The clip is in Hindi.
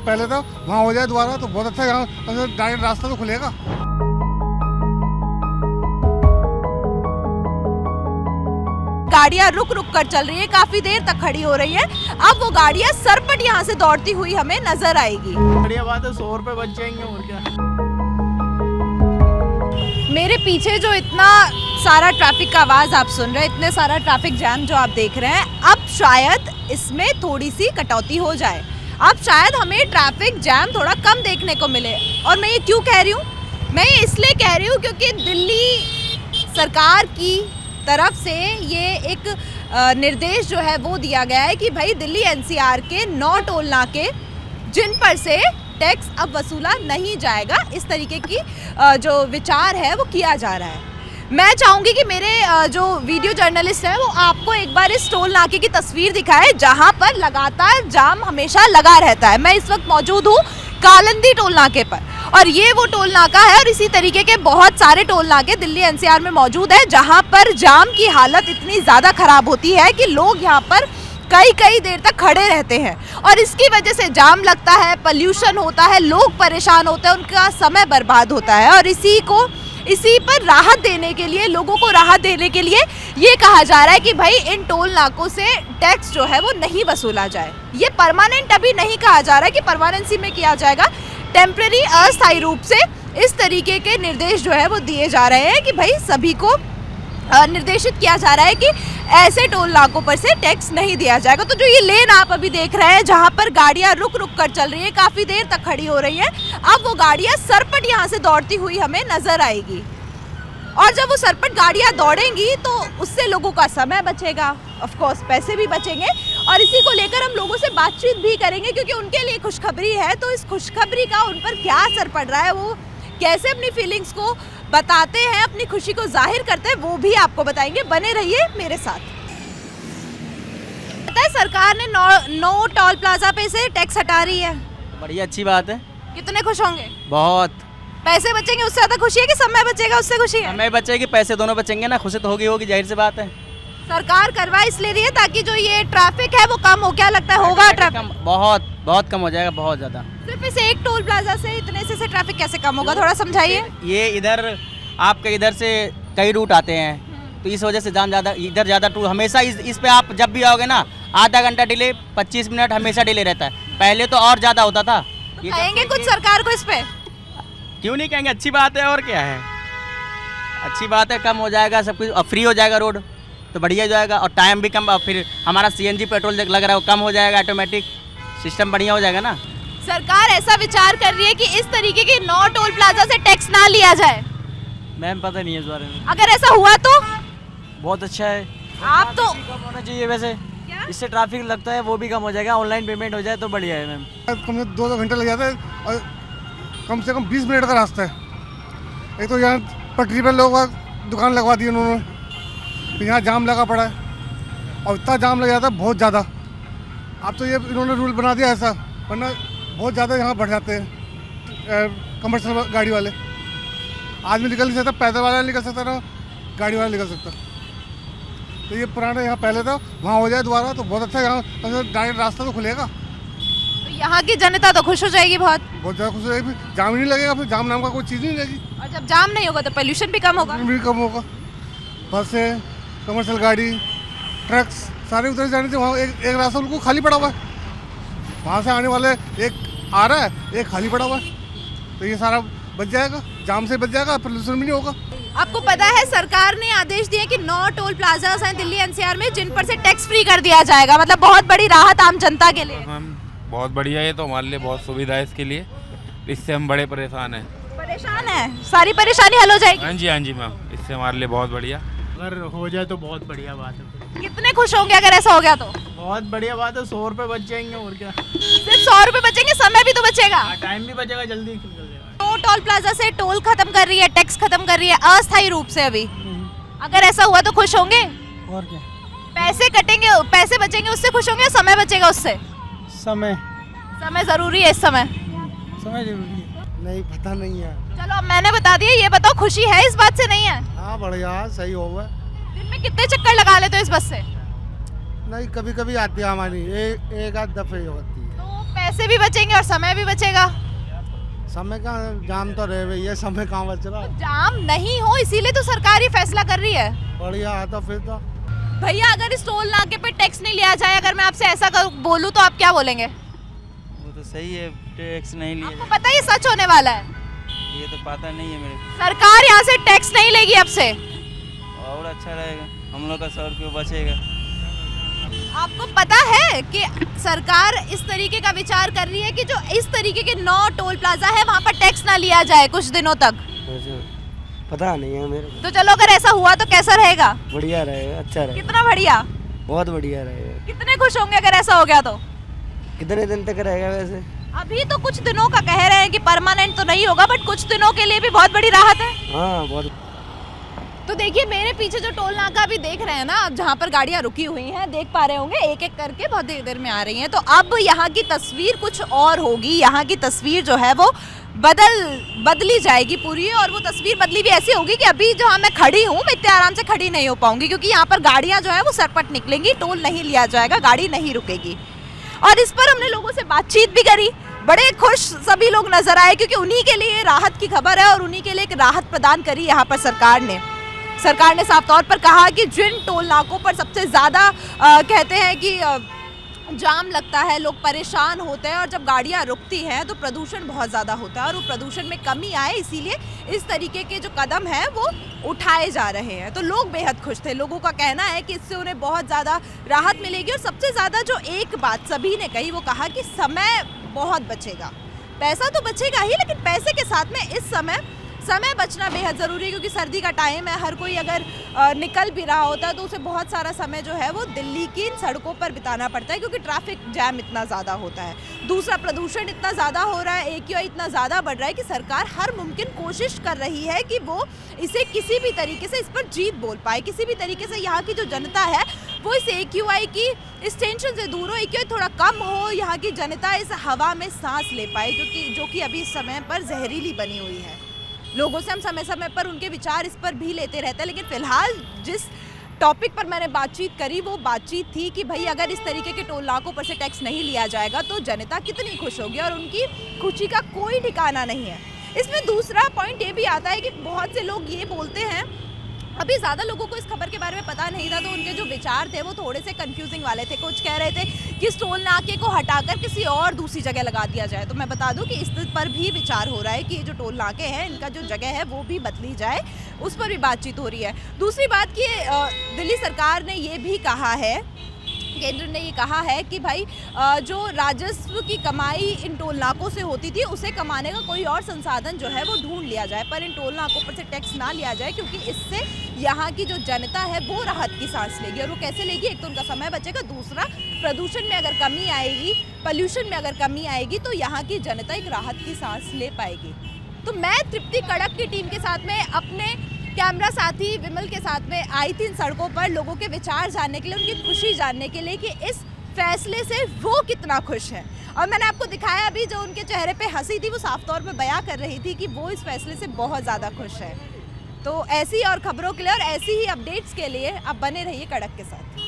पहले था वहाँ हो जाए दोबारा तो बहुत अच्छा है। यहाँ डायरेक्ट रास्ता तो खुलेगा। गाड़ियां रुक रुक कर चल रही है, काफी देर तक खड़ी हो रही है। अब वो गाड़ियां सरपट यहाँ से दौड़ती हुई हमें नजर आएगी। बढ़िया बात है, 100 रुपए बच जाएंगे और क्या। मेरे पीछे जो इतना सारा ट्रैफिक का आवाज आप सुन रहे हैं, इतने सारा ट्रैफिक जैम जो आप देख रहे हैं, अब शायद इसमें थोड़ी सी कटौती हो जाए। अब शायद हमें ट्रैफिक जैम थोड़ा कम देखने को मिले। और मैं ये क्यों कह रही हूँ? मैं ये इसलिए कह रही हूँ क्योंकि दिल्ली सरकार की तरफ से ये एक निर्देश जो है वो दिया गया है कि भाई दिल्ली एनसीआर के 9 टोल नाके जिन पर से टैक्स अब वसूला नहीं जाएगा, इस तरीके की जो विचार है वो किया जा रहा है। मैं चाहूँगी कि मेरे जो वीडियो जर्नलिस्ट हैं वो आपको एक बार इस टोल नाके की तस्वीर दिखाए जहाँ पर लगातार जाम हमेशा लगा रहता है। मैं इस वक्त मौजूद हूँ कालंदी टोल नाके पर और ये वो टोल नाका है और इसी तरीके के बहुत सारे टोल नाके दिल्ली एनसीआर में मौजूद है जहाँ पर जाम की हालत इतनी ज़्यादा ख़राब होती है कि लोग यहाँ पर कई देर तक खड़े रहते हैं और इसकी वजह से जाम लगता है, पोल्यूशन होता है, लोग परेशान होते हैं, उनका समय बर्बाद होता है। और इसी पर राहत देने के लिए, लोगों को राहत देने के लिए ये कहा जा रहा है कि भाई इन टोल नाकों से टैक्स जो है वो नहीं वसूला जाए। ये परमानेंट अभी नहीं कहा जा रहा है कि परमानेंसी में किया जाएगा, टेम्परेरी अस्थायी रूप से इस तरीके के निर्देश जो है वो दिए जा रहे हैं कि भाई सभी को निर्देशित किया जा रहा है कि ऐसे टोल नाकों पर से टैक्स नहीं दिया जाएगा। तो जो ये लेन आप अभी देख रहे हैं जहाँ पर गाड़ियाँ रुक रुक कर चल रही है, काफ़ी देर तक खड़ी हो रही है, अब वो गाड़ियाँ सरपट यहाँ से दौड़ती हुई हमें नजर आएगी। और जब वो सरपट गाड़ियाँ दौड़ेंगी तो उससे लोगों का समय बचेगा, ऑफ कोर्स पैसे भी बचेंगे। और इसी को लेकर हम लोगों से बातचीत भी करेंगे क्योंकि उनके लिए खुशखबरी है। तो इस खुशखबरी का उन पर क्या असर पड़ रहा है, वो कैसे अपनी फीलिंग्स को बताते हैं, अपनी खुशी को जाहिर करते हैं, वो भी आपको बताएंगे। बने रहिए मेरे साथ। पता है सरकार ने 9 टोल प्लाजा पे से टैक्स हटा रही है। बढ़िया, अच्छी बात है। कितने खुश होंगे? बहुत। पैसे बचेंगे उससे ज्यादा खुशी है कि समय बचेगा उससे खुशी है? समय बचेगी, पैसे दोनों बचेंगे ना, खुशी तो होगी, जाहिर सी बात है। सरकार करवा इसलिए रही है ताकि जो ये ट्रैफिक है वो कम हो। क्या लगता है होगा ट्रैफिक? बहुत कम हो जाएगा, बहुत ज्यादा। सिर्फ इस एक टोल प्लाजा से इतने से ट्रैफिक कैसे कम होगा, थोड़ा समझाइए। ये इधर से कई रूट आते हैं तो इस वजह से जाम ज़्यादा, इधर ज़्यादा टूर हमेशा इस पे आप जब भी आओगे ना, आधा घंटा डिले, 25 मिनट हमेशा डिले रहता है। पहले तो और ज़्यादा होता था। कहेंगे कुछ सरकार को इस पे? क्यों नहीं कहेंगे, अच्छी बात है और क्या है, अच्छी बात है। कम हो जाएगा सब कुछ और फ्री हो जाएगा रोड तो बढ़िया हो जाएगा और टाइम भी कम, और फिर हमारा CNG पेट्रोल लग रहा है वो कम हो जाएगा, ऑटोमेटिक सिस्टम बढ़िया हो जाएगा ना। सरकार ऐसा विचार कर रही है कि इस तरीके के 9 टोल प्लाजा से टैक्स ना लिया जाए। मैम पता नहीं है इस बारे में। अगर ऐसा हुआ तो बहुत अच्छा है। आप तो कम होना चाहिए वैसे, इससे ट्रैफिक लगता है वो भी कम हो जाएगा, ऑनलाइन पेमेंट हो जाए तो बढ़िया है मैम। कम से 2 घंटे लग जाते हैं और कम से कम 20 मिनट का रास्ता है। एक तो यहाँ पटरी पर लोग दुकान लगवा दी उन्होंने, तो यहाँ जाम लगा पड़ा है और इतना जाम लग जाता है बहुत ज़्यादा। अब तो ये इन्होंने रूल बना दिया ऐसा, वरना बहुत ज़्यादा यहाँ बढ़ जाते हैं कमर्शियल गाड़ी वाले। आदमी निकल नहीं सकता, पैदल वाला निकल सकता ना गाड़ी वाला निकल सकता। तो ये पुराना यहाँ पहले था वहाँ हो जाए दोबारा तो बहुत अच्छा है। यहाँ डायरेक्ट रास्ता तो खुलेगा तो यहाँ की जनता तो खुश हो जाएगी, बहुत ज़्यादा खुश हो जाएगी। फिर जाम ही नहीं लगेगा, फिर जाम नाम का कोई चीज़ नहीं लगेगी। और जब जाम नहीं होगा तो पोल्यूशन भी कम होगा। भी कम होगा। बसें, कमर्शियल गाड़ी, ट्रक्स सारे उधर जाने से वहाँ एक रास्ता उनको खाली पड़ा हुआ है। वहाँ से आने वाले एक आ रहा है, एक खाली पड़ा हुआ है। तो ये सारा बच जाएगा, जाम से बच जाएगा, पोल्यूशन भी नहीं होगा। आपको पता है सरकार ने आदेश दिए कि 9 टोल प्लाजास हैं दिल्ली एनसीआर में जिन पर से टैक्स फ्री कर दिया जाएगा। मतलब बहुत बड़ी राहत आम जनता के लिए। बहुत बढ़िया, ये तो हमारे लिए बहुत सुविधा है इसके लिए, इससे हम बड़े परेशान हैं। परेशान है, सारी परेशानी हल हो जाएगी। हाँ जी मैम, इससे हमारे लिए बहुत बढ़िया। अगर हो जाए तो बहुत बढ़िया बात है। कितने खुश होंगे अगर ऐसा हो गया तो? बहुत बढ़िया बात है, 100 रुपए बच जाएंगे और क्या। सिर्फ 100 रुपए बचेंगे, समय भी तो बचेगा, टाइम भी बचेगा, जल्दी निकल जाएगा। 9 टोल प्लाजा से टोल खत्म कर रही है, टैक्स खत्म कर रही है अस्थायी रूप से अभी। अगर ऐसा हुआ तो खुश होंगे? और क्या, पैसे कटेंगे, पैसे बचेंगे उससे खुश होंगे, समय बचेगा उससे? समय जरूरी है इस समय। समय जरूरी है। नहीं पता नहीं है। चलो अब मैंने बता दिया, ये बताओ खुशी है इस बात से? नहीं है? हाँ बढ़िया, सही होगा। दिन में कितने चक्कर लगा लेते हो इस बस से? नहीं, कभी कभी आती है हमारी, एक आध दफे होती है। तो पैसे भी बचेंगे और समय भी बचेगा। समय का जाम तो रहे भैया, समय कहाँ बच रहा। जाम नहीं हो इसीलिए तो सरकार ये फैसला कर रही है। बढ़िया आता फिर तो। भैया अगर इस टोल नाके पे टैक्स नहीं लिया जाए, अगर मैं आपसे ऐसा बोलूं तो आप क्या बोलेंगे? वो तो सही है, टैक्स नहीं लिए आपको पता है ये सच होने वाला है? ये तो पता नहीं है मेरे सरकार यहाँ से टैक्स नहीं लेगी अब से। और अच्छा रहेगा, हम लोग का 100 रुपये बचेगा। आपको पता है कि सरकार इस तरीके का विचार कर रही है कि जो इस तरीके के 9 टोल प्लाजा है वहाँ पर टैक्स ना लिया जाए कुछ दिनों तक। पता नहीं है मेरे को। तो चलो अगर ऐसा हुआ तो कैसा रहेगा? बढ़िया रहेगा, अच्छा रहेगा, कितना बढ़िया, बहुत बढ़िया रहेगा। कितने खुश होंगे अगर ऐसा हो गया तो? कितने दिन तक रहेगा वैसे? अभी तो कुछ दिनों का कह रहे हैं कि परमानेंट तो नहीं होगा, बट कुछ दिनों के लिए भी बहुत बड़ी राहत है। हाँ बहुत। तो देखिए मेरे पीछे जो टोल नाका अभी देख रहे हैं ना, अब जहाँ पर गाड़ियाँ रुकी हुई हैं, देख पा रहे होंगे एक एक करके बहुत देर में आ रही हैं। तो अब यहाँ की तस्वीर कुछ और होगी, यहाँ की तस्वीर जो है वो बदली जाएगी पूरी। और वो तस्वीर बदली भी ऐसी होगी कि अभी जहाँ मैं खड़ी हूँ मैं इतने आराम से खड़ी नहीं हो पाऊंगी, क्योंकि यहाँ पर गाड़ियाँ जो है वो सरपट निकलेंगी, टोल नहीं लिया जाएगा, गाड़ी नहीं रुकेगी। और इस पर हमने लोगों से बातचीत भी करी, बड़े खुश सभी लोग नजर आए, क्योंकि उन्हीं के लिए राहत की खबर है और उन्हीं के लिए एक राहत प्रदान करी यहाँ पर सरकार ने साफ तौर पर कहा कि जिन टोल नाकों पर सबसे ज़्यादा कहते हैं कि जाम लगता है, लोग परेशान होते हैं और जब गाड़ियाँ रुकती हैं तो प्रदूषण बहुत ज़्यादा होता है और वो प्रदूषण में कमी आए इसीलिए इस तरीके के जो कदम हैं वो उठाए जा रहे हैं। तो लोग बेहद खुश थे, लोगों का कहना है कि इससे उन्हें बहुत ज़्यादा राहत मिलेगी। और सबसे ज़्यादा जो एक बात सभी ने कही वो कहा कि समय बहुत बचेगा। पैसा तो बचेगा ही, लेकिन पैसे के साथ में इस समय बचना बेहद ज़रूरी है, क्योंकि सर्दी का टाइम है, हर कोई अगर निकल भी रहा होता है तो उसे बहुत सारा समय जो है वो दिल्ली की इन सड़कों पर बिताना पड़ता है, क्योंकि ट्रैफिक जैम इतना ज़्यादा होता है। दूसरा, प्रदूषण इतना ज़्यादा हो रहा है, AQI इतना ज़्यादा बढ़ रहा है कि सरकार हर मुमकिन कोशिश कर रही है कि वो इसे किसी भी तरीके से इस पर जीत बोल पाए, किसी भी तरीके से यहाँ की जो जनता है वो इस AQI की इस टेंशन से दूर हो, AQI थोड़ा कम हो, यहाँ की जनता इस हवा में सांस ले पाए, क्योंकि जो कि अभी इस समय पर जहरीली बनी हुई है। लोगों से हम समय समय पर उनके विचार इस पर भी लेते रहते हैं, लेकिन फिलहाल जिस टॉपिक पर मैंने बातचीत करी वो बातचीत थी कि भाई अगर इस तरीके के टोल नाकों पर से टैक्स नहीं लिया जाएगा तो जनता कितनी खुश होगी, और उनकी खुशी का कोई ठिकाना नहीं है। इसमें दूसरा पॉइंट ये भी आता है कि बहुत से लोग ये बोलते हैं, अभी ज़्यादा लोगों को इस खबर के बारे में पता नहीं था, तो उनके जो विचार थे वो थोड़े से कंफ्यूजिंग वाले थे। कुछ कह रहे थे कि इस टोल नाके को हटाकर किसी और दूसरी जगह लगा दिया जाए। तो मैं बता दूं कि इस पर भी विचार हो रहा है कि ये जो टोल नाके हैं इनका जो जगह है वो भी बदली जाए, उस पर भी बातचीत हो रही है। दूसरी बात कि दिल्ली सरकार ने ये भी कहा है, केंद्र ने ये कहा है कि भाई जो राजस्व की कमाई इन टोल नाकों से होती थी उसे कमाने का कोई और संसाधन जो है वो ढूंढ लिया जाए, पर इन टोल नाकों पर से टैक्स ना लिया जाए, क्योंकि इससे यहाँ की जो जनता है वो राहत की सांस लेगी। और वो कैसे लेगी? एक तो उनका समय बचेगा, दूसरा प्रदूषण में अगर कमी आएगी, पोल्यूशन में अगर कमी आएगी तो यहाँ की जनता एक राहत की सांस ले पाएगी। तो मैं तृप्ति कड़क की टीम के साथ में अपने कैमरा साथी विमल के साथ में आई थी इन सड़कों पर लोगों के विचार जानने के लिए, उनकी खुशी जानने के लिए कि इस फैसले से वो कितना खुश हैं। और मैंने आपको दिखाया अभी जो उनके चेहरे पे हंसी थी वो साफ तौर पे बयां कर रही थी कि वो इस फैसले से बहुत ज़्यादा खुश है। तो ऐसी और खबरों के लिए और ऐसी ही अपडेट्स के लिए आप बने रहिए कड़क के साथ।